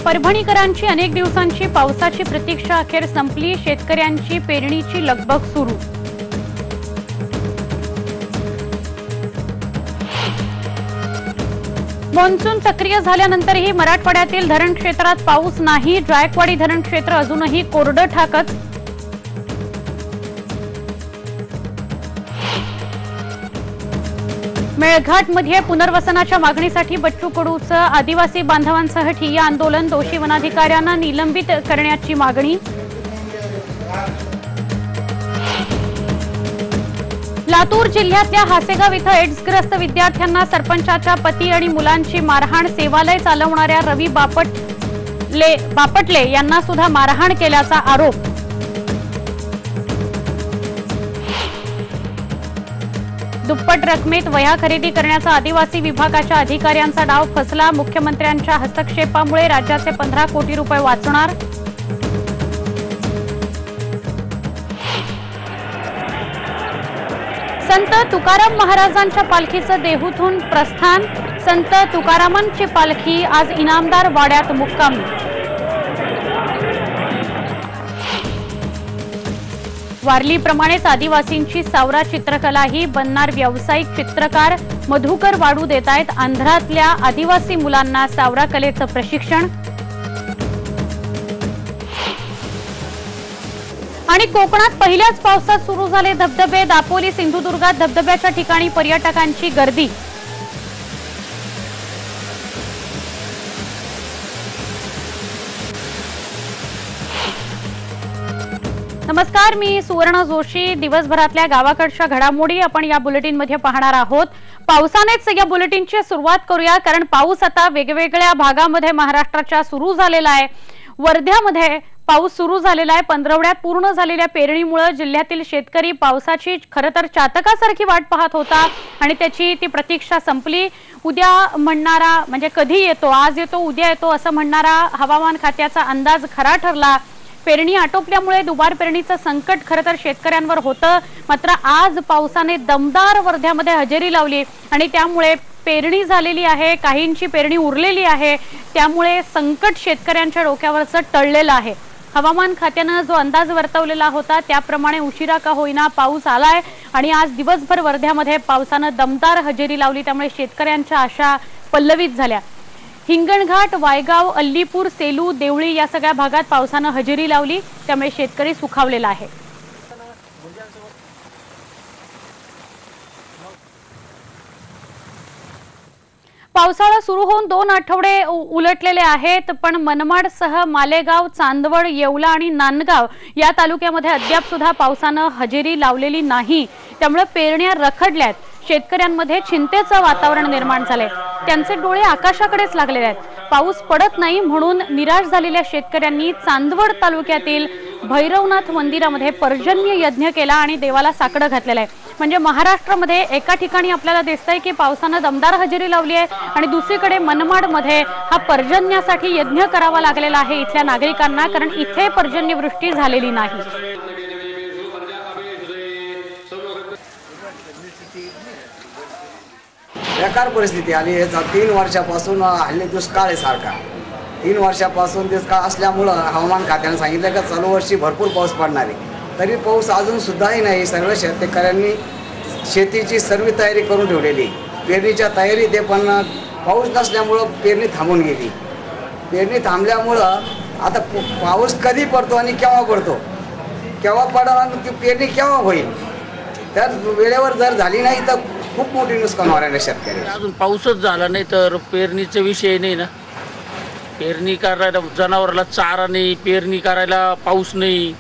परभणीकरांची अनेक दिवसांची पावसाची प्रतीक्षा अखेर संपली। शेतकऱ्यांची पेरणीची लगबग सुरू। मान्सून सक्रिय झाल्यानंतरही मराठवाड्यातील धरण क्षेत्रात पाऊस नाही। जायकवाडी धरण क्षेत्र अजूनही कोरडं ठाकच। मेळघाटमध्ये पुनर्वसनाच्या मागणीसाठी बच्चू कडूचं आदिवासी बांधवांसह ठिय्या आंदोलन। दोषी वनाधिकाऱ्यांना निलंबित करण्याची मागणी। लातूर जिल्ह्यातल्या हासेगाव इथं एड्सग्रस्त विद्यार्थ्यांना सरपंचाच्या पती आणि मुलांची मारहाण। सेवालय चालवणाऱ्या रवी बापटले यांना सुद्धा मारहाण केल्याचा आरोप। दुप्पट रकमेत वह्या खरेदी करण्याचा आदिवासी विभागाच्या अधिकाऱ्यांचा डाव फसला। मुख्यमंत्र्यांच्या हस्तक्षेपामुळे राज्याचे 15 कोटी रुपये वाचणार। संत तुकाराम महाराजांच्या पालखीचं देहूतून प्रस्थान। संत तुकारामांची पालखी आज इनामदार वाड्यात मुक्कामी। वारलीप्रमाणेच आदिवासींची सावरा चित्रकलाही बनणार व्यावसायिक चित्रकार। मधुकर वाढू देतायत आंध्रातल्या आदिवासी मुलांना सावरा कलेचं प्रशिक्षण। आणि कोकणात पहिल्याच पावसात सुरू झाले धबधबे। दापोली सिंधुदुर्गात धबधब्याच्या ठिकाणी पर्यटकांची गर्दी। नमस्कार, मी सुवर्ण जोशी। दिवसभरातल्या गावाकडच्या घडामोडी आपण या बुलेटिन मध्ये पाहणार आहोत। पावसानेच या बुलेटिनची सुरुवात करूया, कारण पाऊस आता वेगवेगळ्या भागामध्ये महाराष्ट्राच्या सुरू झालेला आहे। वर्ध्यामध्ये पाऊस सुरू झालेला आहे। पंधरवड्यात पूर्ण झालेल्या पेरणीमुळे जिल्ह्यातील शेतकरी पावसाची खरं तर चातकासारखी वाट पाहत होता आणि त्याची ती प्रतीक्षा संपली। उद्या म्हणणारा म्हणजे कधी येतो, आज येतो उद्या येतो असं म्हणणारा हवामान खात्याचा अंदाज खरा ठरला। पेरणी आटोपल्यामुळे दुबार पेरणीचं संकट खरं तर शेतकऱ्यांवर होतं, मात्र आज पावसाने दमदार वर्ध्यामध्ये हजेरी लावली आणि त्यामुळे पेरणी झालेली आहे, काहींची पेरणी उरलेली आहे, त्यामुळे संकट शेतकऱ्यांच्या डोक्यावरचं टळलेलं आहे। हवामान खात्यानं जो अंदाज वर्तवलेला होता त्याप्रमाणे उशिरा का होईना पाऊस आलाय आणि आज दिवसभर वर्ध्यामध्ये पावसानं दमदार हजेरी लावली, त्यामुळे शेतकऱ्यांच्या आशा पल्लवित झाल्या। हिंगणघाट, वायगाव, अल्लीपूर, सेलू, देवळी या सगळ्या भागात पावसानं हजेरी लावली, त्यामुळे शेतकरी सुखावलेला आहे। पावसाळा सुरू होऊन 2 आठवडे उलटलेले आहेत, पण मनमाडसह मालेगाव, चांदवड, येवला आणि नांदगाव या तालुक्यामध्ये अद्याप सुद्धा पावसानं हजेरी लावलेली नाही, त्यामुळे पेरण्या रखडल्यात। शेतकऱ्यांमध्ये चिंतेचं वातावरण निर्माण झालंय, त्यांचे डोळे आकाशाकडेच लागलेले आहेत। पाऊस पडत नाही म्हणून निराश झालेल्या शेतकऱ्यांनी चांदवड तालुक्यातील भैरवनाथ मंदिरामध्ये पर्जन्य यज्ञ केला आणि देवाला साकडं घातलेलं आहे। म्हणजे महाराष्ट्रामध्ये एका ठिकाणी आपल्याला दिसतंय की पावसानं दमदार हजेरी लावली आहे आणि दुसरीकडे मनमाडमध्ये हा पर्जन्यासाठी यज्ञ करावा लागलेला आहे इथल्या नागरिकांना, कारण इथे पर्जन्यवृष्टी झालेली नाही। बेकार परिस्थिती आली आहे। 3 वर्षापासून हल्ली दुष्काळ आहे सारखा। 3 वर्षापासून दुष्काळ असल्यामुळं हवामान खात्याने सांगितलं की चालू वर्षी भरपूर पाऊस पडणार आहे, तरी पाऊस अजून सुद्धाही नाही। सर्व शेतकऱ्यांनी शेतीची सर्व तयारी करून ठेवलेली, पेरणीच्या तयारी ते पण पाऊस नसल्यामुळं पेरणी थांबून गेली। पेरणी थांबल्यामुळं आता पाऊस कधी पडतो आणि केव्हा पडतो, केव्हा पडाला ती पेरणी केव्हा होईल, तर वेळेवर जर झाली नाही तर खूप मोठी नुकसान होणार आहे शेतकरी। अजून पाऊसच झाला नाही तर पेरणीचा विषय नाही ना। पेरणी करायला जनावराला चारा नाही, पेरणी करायला पाऊस नाही,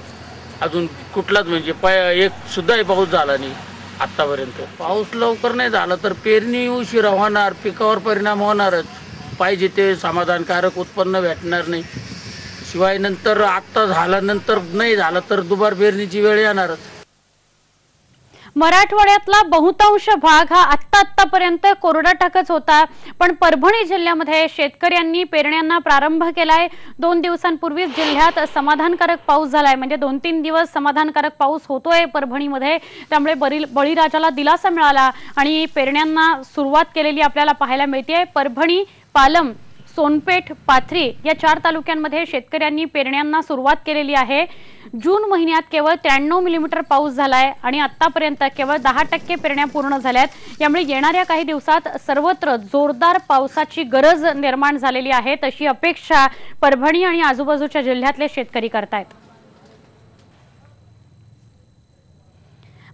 अजून कुठलाच म्हणजे एक सुद्धा पाऊस झाला नाही आत्तापर्यंत। पाऊस लवकर नाही झाला तर पेरणी उशिरा होणार, पिकावर परिणाम होणारच। पाहिजे ते समाधानकारक उत्पन्न भेटणार नाही, शिवाय नंतर आत्ता झाल्यानंतर नाही झालं तर दुबार पेरणीची वेळ येणारच। मराठवाड्यातला बहुतांश भाग हा आत्तापर्यंत कोरडा टाकच होता, पण परभणी जिल्ह्यामध्ये शेतकऱ्यांनी पेरण्यांना प्रारंभ केलाय। 2 दिवसांपूर्वी जिल्ह्यात समाधानकारक पाऊस झालाय, म्हणजे 2-3 दिवस समाधानकारक पाऊस होतोय परभणीमध्ये, त्यामुळे बळीराजाला दिलासा मिळाला आणि पेरण्यांना सुरुवात केलेली आपल्याला पाहायला मिळते। परभणी, पालम, सोनपेठ, पाथरी या 4 तालुक्यांमध्ये शेतकऱ्यांनी पेरण्यांना सुरुवात केलेली आहे। जून महिन्यात केवळ 93 मिलीमीटर पाऊस झालाय आणि आतापर्यंत केवळ 10% पेरण्या पूर्ण झाल्यात। यामुळे येणाऱ्या काही दिवसात सर्वत्र जोरदार पावसाची गरज निर्माण झालेली आहे, तशी अपेक्षा परभणी आणि आजूबाजूच्या जिल्ह्यातले शेतकरी करतायत।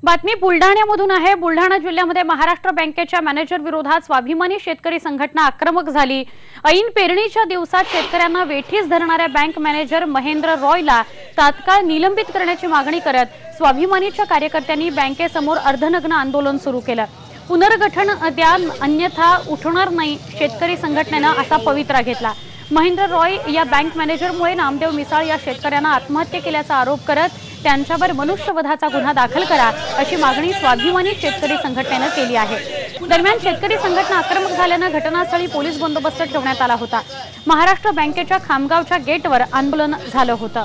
बातमी बुलढाण्यामधून आहे। बुलढाणा जिल्ह्यामध्ये महाराष्ट्र बँकेच्या मॅनेजर विरोधात स्वाभिमानी शेतकरी संघटना आक्रमक झाली। ऐन पेरणीच्या दिवसात शेतकऱ्यांना वेठीस धरणाऱ्या बँक मॅनेजर महेंद्र रॉयला तात्काळ निलंबित करण्याची मागणी करत स्वाभिमानीच्या कार्यकर्त्यांनी बँकेसमोर अर्धनग्न आंदोलन सुरू केलं। पुनर्गठन द्या अन्यथा उठणार नाही, शेतकरी संघटनेनं असा पवित्रा घेतला। महेंद्र रॉय या बँक मॅनेजरमुळे नामदेव मिसाळ या शेतकऱ्यांना आत्महत्या केल्याचा आरोप करत त्यांच्यावर मनुष्यवधाचा गुन्हा दाखल करा अशी मागणी स्वाभिमानी शेतकरी संघटनेनं केली आहे। दरम्यान शेतकरी संघटना आक्रमक झाल्यानं घटनास्थळी पोलीस बंदोबस्त ठेवण्यात आला होता। महाराष्ट्र बँकेच्या खामगावच्या गेटवर आंदोलन झालं होतं।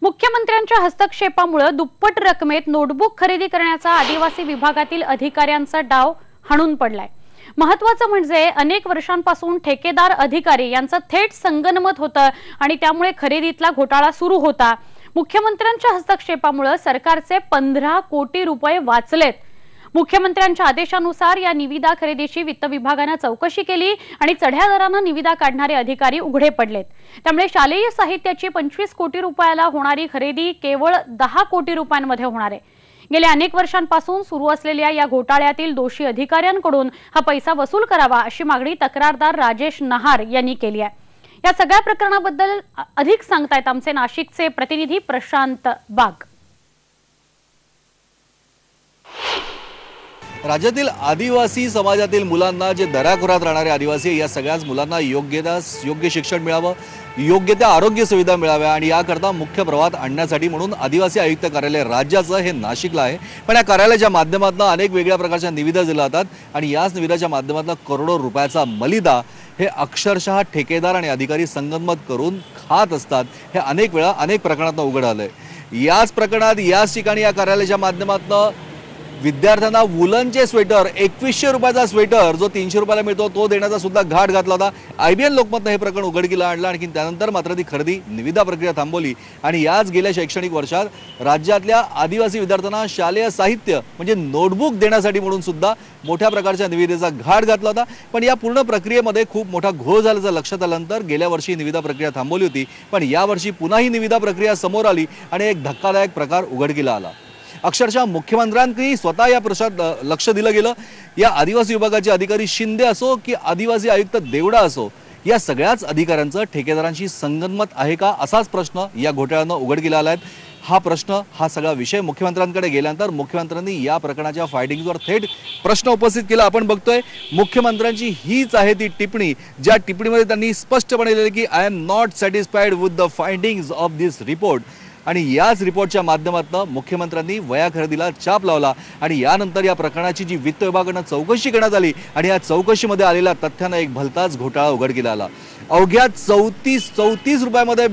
मुख्यमंत्र्यांच्या हस्तक्षेपामुळे दुप्पट रकमेत नोटबुक खरेदी करण्याचा आदिवासी विभागातील अधिकाऱ्यांचा डाव हाणून पडलाय। महत्त्वाचं म्हणजे अनेक वर्षांपासून ठेकेदार अधिकारी यांचं थेट संगनमत होतं आणि त्यामुळे खरेदीतला घोटाळा सुरू होता। मुख्यमंत्र्यांच्या हस्तक्षेपामुळे सरकारचे 15 कोटी रुपये वाचलेत। मुख्यमंत्र्यांच्या आदेशानुसार या निविदा खरेदीची वित्त विभागाने चौकशी केली आणि चढ्या दराने निविदा काढणारे अधिकारी उघडे पडलेत। त्यामुळे शालेय साहित्याची 25 कोटी रुपयाला होणारी खरेदी केवळ 10 कोटी रुपयांमध्ये होणार आहे। गेल्या अनेक वर्षांपासून सुरू असलेल्या या घोटाळ्यातील दोषी अधिकाऱ्यांकडून हा पैसा वसूल करावा अशी मागणी तक्रारदार राजेश नहार यांनी केली आहे। या सगळ्या प्रकरणाबद्दल अधिक सांगतायत आमचे नाशिकचे प्रतिनिधी प्रशांत बाग। राज्यातील आदिवासी समाजातील मुलांना जे दराखोरात राहणारे आदिवासी या सगळ्याच मुलांना योग्य शिक्षण मिळावं, योग्य त्या आरोग्य सुविधा मिळाव्या आणि याकरता मुख्य प्रवाहात आणण्यासाठी म्हणून आदिवासी आयुक्त कार्यालय राज्याचं हे नाशिकला आहे। पण या कार्यालयाच्या माध्यमातून अनेक वेगळ्या प्रकारच्या निविदा दिल्या जातात आणि याच निविदाच्या माध्यमातून करोडो रुपयाचा मलिदा हे अक्षरशः ठेकेदार आणि अधिकारी संगनमत करून खात असतात। हे अनेक वेळा अनेक प्रकरणात उघड आलंय। याच प्रकरणात याच ठिकाणी या कार्यालयाच्या माध्यमातून विद्यार्थ्यांना वुलनचे स्वेटर 2100 रुपयाचा स्वेटर जो 300 रुपयाला मिळतो तो देण्याचा सुद्धा घाट घातला होता। IBN लोकमतने हे प्रकरण उघडकीला आणलं आणि त्यानंतर मात्र ती खरेदी निविदा प्रक्रिया थांबवली आणि याच गेल्या शैक्षणिक वर्षात राज्यातल्या आदिवासी विद्यार्थ्यांना शालेय साहित्य म्हणजे नोटबुक देण्यासाठी म्हणून सुद्धा मोठ्या प्रकारच्या निविदेचा घाट घातला होता। पण या पूर्ण प्रक्रियेमध्ये खूप मोठा घोळ झाल्याचं लक्षात आल्यानंतर गेल्या वर्षी निविदा प्रक्रिया थांबवली होती, पण यावर्षी पुन्हा ही निविदा प्रक्रिया समोर आली आणि एक धक्कादायक प्रकार उघडकीला आला। अक्षरशः मुख्यमंत्र्यांनी स्वतः या प्रश्नात लक्ष दिलं गेलं। या आदिवासी विभागाचे अधिकारी शिंदे असो की आदिवासी आयुक्त देवडा असो, या सगळ्याच अधिकाऱ्यांचं ठेकेदारांशी संगनमत आहे का असाच प्रश्न या घोटाळ्यानं उघडकीला आलाय। हा प्रश्न हा सगळा विषय मुख्यमंत्र्यांकडे गेल्यानंतर मुख्यमंत्र्यांनी या प्रकरणाच्या फायटिंगवर थेट प्रश्न उपस्थित केला। आपण बघतोय मुख्यमंत्र्यांची हीच आहे ती टिप्पणी, ज्या टिप्पणीमध्ये त्यांनी स्पष्टपणे लिहिले की I am not satisfied with the findings of this report. आणि याच रिपोर्टच्या माध्यमातून मुख्यमंत्र्यांनी वया खरेदीला चाप लावला आणि यानंतर या प्रकरणाची जी वित्त विभागाने चौकशी करण्यात आली आणि या चौकशीमध्ये आलेल्या तथ्यानं एक भलताच घोटाळा उघडकीला आला। अवघ्या 34 रुपयामध्ये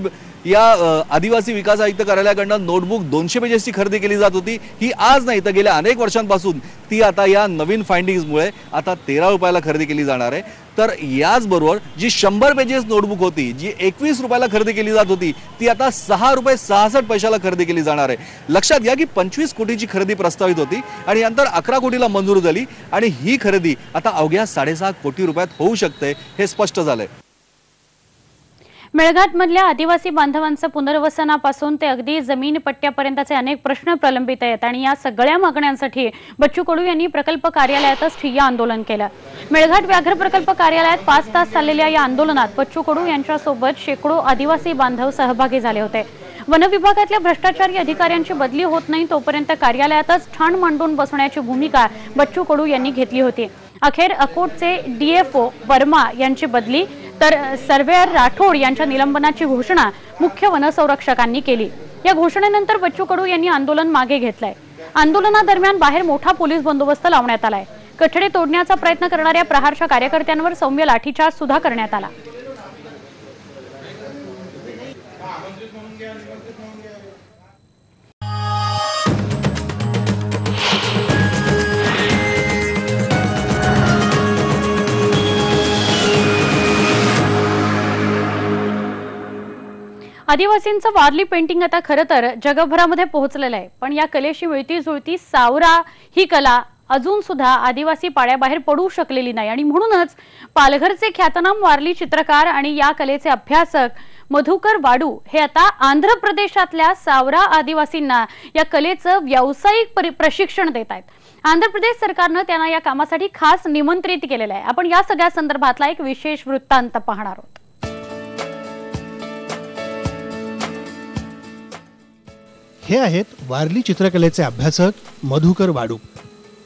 या आदिवासी विकास आयुक्त कार्यालयाकडून नोटबुक 200 पेजेसची खरेदी केली जात होती। ही आज नाही तर गेल्या अनेक वर्षांपासून ती आता या नवीन फाइंडिंग्समुळे आता 13 रुपयाला खरेदी केली जाणार आहे। तर याचबरोबर जी 100 पेजेस नोटबुक होती, जी 21 रुपयाला खरेदी केली जात होती, ती आता 6 रुपये 66 पैशाला खरेदी केली जाणार आहे। लक्षात घ्या की 25 कोटीची खरेदी प्रस्तावित होती आणि नंतर 11 कोटीला मंजूर झाली आणि ही खरेदी आता अवघ्या 6.5 कोटी रुपयात होऊ शकते हे स्पष्ट झालंय। मेळघाट मधल्या आदिवासी बांधवांचं पुनर्वसनापासून ते अगदी जमीन पट्ट्यापर्यंतचे अनेक प्रश्न प्रलंबित आहेत आणि या सगळ्या मागण्यांसाठी बच्चू कडू यांनी प्रकल्प कार्यालयातच ठिय्या आंदोलन केलं। मेळघाट व्याघ्र प्रकल्प कार्यालयात 5 तास चाललेल्या या आंदोलनात बच्चू कडू यांच्यासोबत शेकडो आदिवासी बांधव सहभागी झाले होते। वन विभागातल्या भ्रष्टाचारी अधिकाऱ्यांची बदली होत नाही तोपर्यंत कार्यालयातच ठाण मांडून बसण्याची भूमिका बच्चू कडू यांनी घेतली होती। अखेर अकोटचे DFO वर्मा यांची बदली तर सर्वेयर राठोड यांच्या निलंबनाची घोषणा मुख्य वनसंरक्षकांनी केली। या घोषणेनंतर बच्चू कडू यांनी आंदोलन मागे घेतलंय। आंदोलनादरम्यान बाहेर मोठा पोलीस बंदोबस्त लावण्यात आलाय। कठडे तोडण्याचा प्रयत्न करणाऱ्या प्रहारच्या कार्यकर्त्यांवर सौम्य लाठीचार्ज सुद्धा करण्यात आला। आदिवासींचं वारली पेंटिंग आता खरं तर जगभरामध्ये पोहोचलेलं आहे, पण या कलेशी मिळती जुळती सावरा ही कला अजून सुद्धा आदिवासी पाड्याबाहेर पडू शकलेली नाही आणि म्हणूनच पालघरचे ख्यातनाम वारली चित्रकार आणि या कलेचे अभ्यासक मधुकर वाडू हे आता आंध्र प्रदेशातल्या सावरा आदिवासींना या कलेचं व्यावसायिक प्रशिक्षण देत आहेत. आंध्र प्रदेश सरकारनं त्यांना या कामासाठी खास निमंत्रित केलेलं आहे. आपण या सगळ्या संदर्भातला एक विशेष वृत्तांत पाहणार आहोत. हे आहेत वारली चित्रकलेचे अभ्यासक मधुकर वाडू.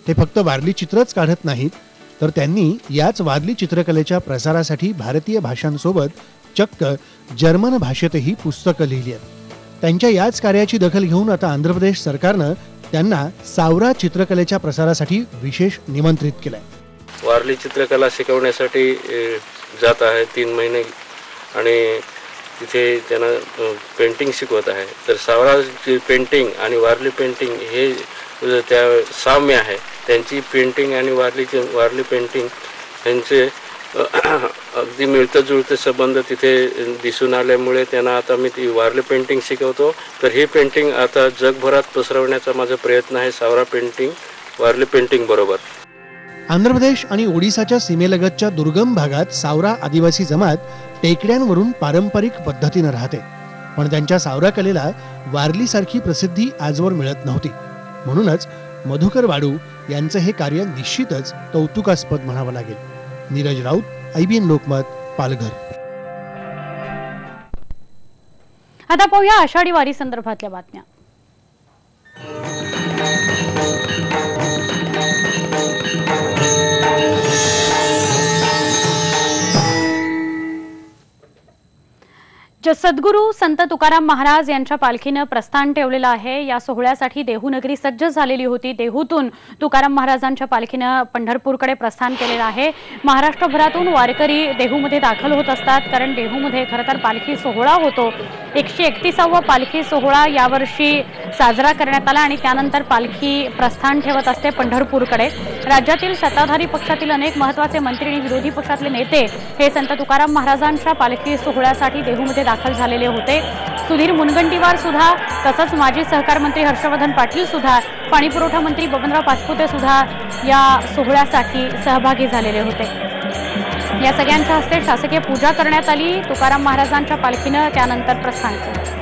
ते फक्त वारली चित्रच काढत नाहीत, तर त्यांनी याच वारली चित्रकलेच्या प्रसारासाठी भारतीय भाषांसोबत चक्क जर्मन भाषेतही पुस्तकं लिहिली आहेत. त्यांच्या याच कार्याची दखल घेऊन आता आंध्र प्रदेश सरकारनं त्यांना सावरा चित्रकलेच्या प्रसारासाठी विशेष निमंत्रित केलंय. वारली चित्रकला शिकवण्यासाठी जात आहे 3 महिने आणि तिथे त्यांना पेंटिंग शिकवत आहे. तर सावरा पेंटिंग आणि वारली पेंटिंग हे त्या साम्य आहे. त्यांची पेंटिंग आणि वारली पेंटिंग यांचे अगदी मिळतं जुळतं संबंध तिथे दिसून आल्यामुळे त्यांना आता मी ती वारली पेंटिंग शिकवतो. तर ही पेंटिंग आता जगभरात पसरवण्याचा माझा प्रयत्न आहे, सावरा पेंटिंग वारली पेंटिंग बरोबर. आंध्र प्रदेश आणि ओडिसाच्या सीमेलगतच्या दुर्गम भागात सावरा आदिवासी जमात टेकड्यांवरून पारंपरिक पद्धतीने राहते, पण त्यांच्या सावरा कलेला वारलीसारखी प्रसिद्धी आजवर मिळत नव्हती. म्हणूनच मधुकर वाडू यांचं हे कार्य निश्चितच कौतुकास्पद म्हणावं लागेल. नीरज राऊत, IBN लोकमत, पालघर. आता पाहूया आषाढी वारी संदर्भातल्या बातम्या. सद्गुरू संत तुकाराम महाराज यांच्या पालखीनं प्रस्थान ठेवलेलं आहे. या सोहळ्यासाठी देहू नगरी सज्ज झालेली होती. देहूतून तुकाराम महाराजांच्या पालखीनं पंढरपूरकडे प्रस्थान केलेलं आहे. महाराष्ट्रभरातून वारकरी देहूमध्ये दाखल होत असतात, कारण देहूमध्ये खरं तर पालखी सोहळा होतो. 131वा पालखी सोहळा यावर्षी साजरा करण्यात आला आणि त्यानंतर पालखी प्रस्थान ठेवत असते पंढरपूरकडे. राज्यातील सत्ताधारी पक्षातील अनेक महत्त्वाचे मंत्री आणि विरोधी पक्षातले नेते हे संत तुकाराम महाराजांच्या पालखी सोहळ्यासाठी देहूमध्ये दाखल झालेले होते. सुधीर मुनगंटीवार सुद्धा, तसंच माजी सहकार मंत्री हर्षवर्धन पाटील सुद्धा, पाणी पुरवठा मंत्री बबनराव पाचपुते सुद्धा या सोहळ्यासाठी सहभागी झालेले होते. या सगळ्यांच्या हस्ते शासकीय पूजा करण्यात आली. तुकाराम महाराजांच्या पालखीनं त्यानंतर प्रस्थान केलं.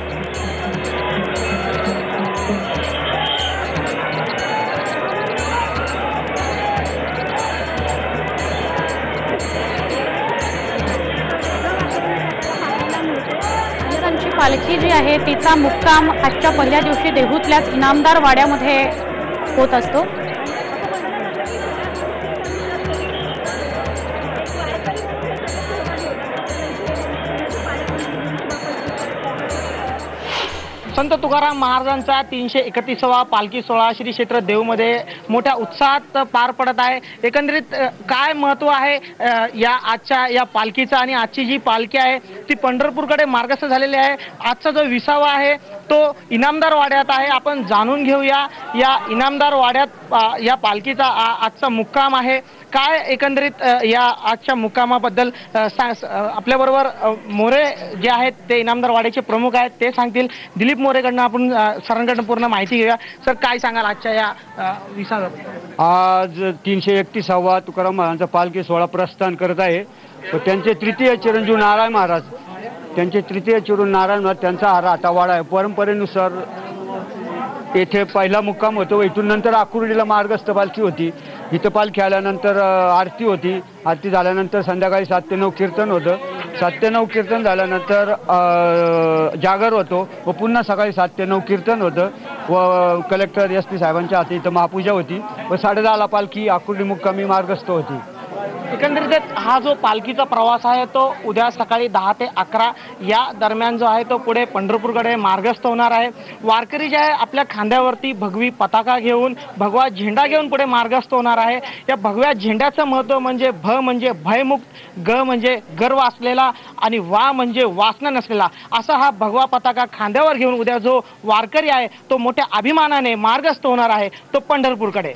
पालखी जी आहे तिचा मुक्काम आजच्या पहिल्या दिवशी देहूतल्याच इनामदार वाड्यामध्ये होत असतो. संत तुकाराम महाराजांचा 331वा पालखी सोहळा श्री क्षेत्र देहूमध्ये मोठ्या उत्साहात पार पडत आहे. एकंदरीत काय महत्त्व आहे या आजच्या या पालखीचं आणि आजची जी पालखी आहे ती पंढरपूरकडे मार्गस्थ झालेली आहे. आजचा जो विसावा आहे तो इनामदार वाड्यात आहे. आपण जाणून घेऊया या इनामदार वाड्यात या पालखीचा आजचा मुक्काम आहे. काय एकंदरीत या आजच्या मुक्कामाबद्दल आपल्याबरोबर मोरे जे आहेत ते इनामदार वाड्याचे प्रमुख आहेत, ते सांगतील. दिलीप मोरेकडनं आपण सरांकडनं पूर्ण माहिती घेऊया. सर, काय सांगाल आजच्या या विसाव्यात? आज 331वा तुकाराम महाराजांचा पालखी सोहळा प्रस्थान करत आहे. त्यांचे तृतीय चिरंजीव नारायण महाराज, त्यांचे तृतीय चिरंजीव नारायण महाराज त्यांचा हा राटावाडा आहे. परंपरेनुसार येथे पहिला मुक्काम होतो. इथून नंतर आकुर्डीला मार्गस्थ पालखी होती. इथं पालखी आल्यानंतर आरती होती. आरती झाल्यानंतर संध्याकाळी 7 ते 9 कीर्तन होतं. 7 ते 9 कीर्तन झाल्यानंतर जागर होतो व पुन्हा सकाळी 7 ते 9 कीर्तन होतं व कलेक्टर SP साहेबांच्या हाती इथं महापूजा होती व 10:30ला पालखी आकुर्डी मुक्कामी मार्गस्थ होती. एकंदरीत हा जो पालखीचा प्रवास आहे तो उद्या सकाळी 10 ते 11 या दरम्यान जो आहे तो पुढे पंढरपूरकडे मार्गस्थ होणार आहे। वारकरी जे आहे आपल्या खांद्यावरती भगवी पताका घेऊन भगवा झेंडा घेऊन पुढे मार्गस्थ होणार आहे। या भगव्या झेंड्याचं महत्त्व म्हणजे भ म्हणजे भयमुक्त, ग म्हणजे गर्व असलेला आणि वा म्हणजे वासना नसलेला, असा हा भगवा पताका खांद्यावर घेऊन उद्या जो वारकरी आहे तो मोठ्या अभिमानाने मार्गस्थ होणार आहे तो पंढरपूरकडे।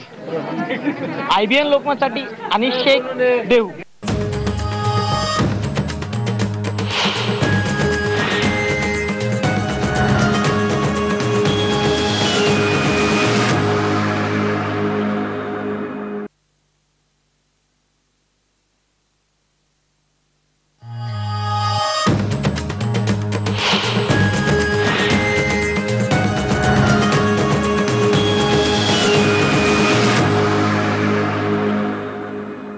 IBN लोकमतसाठी अनिश शेख, देव।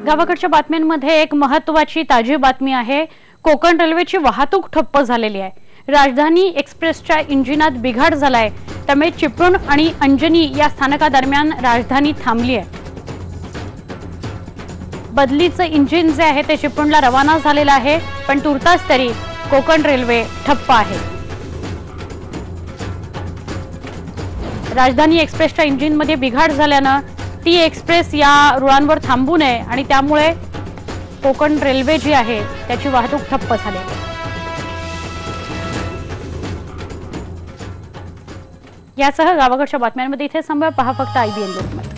गावाकडच्या बातम्यांमध्ये एक महत्त्वाची ताजी बातमी आहे। कोकण रेल्वेची वाहतूक ठप्प झालेली आहे। राजधानी एक्सप्रेसच्या इंजिनात बिघाड झालाय, त्यामुळे चिपळूण आणि अंजनी या स्थानकादरम्यान राजधानी थांबली आहे। बदलीचं इंजिन जे आहे ते चिपळूणला रवाना झालेलं आहे, पण तुर्तास तरी कोकण रेल्वे ठप्प आहे। राजधानी एक्सप्रेसच्या इंजिनमध्ये बिघाड झाल्यानं ती एक्सप्रेस या रुळांवर थांबू नये आणि त्यामुळे कोकण रेल्वे जी आहे त्याची वाहतूक ठप्प झाली। यासह गावाकडच्या बातम्यांमध्ये इथे संभव पहा फक्त IBN लोकमत।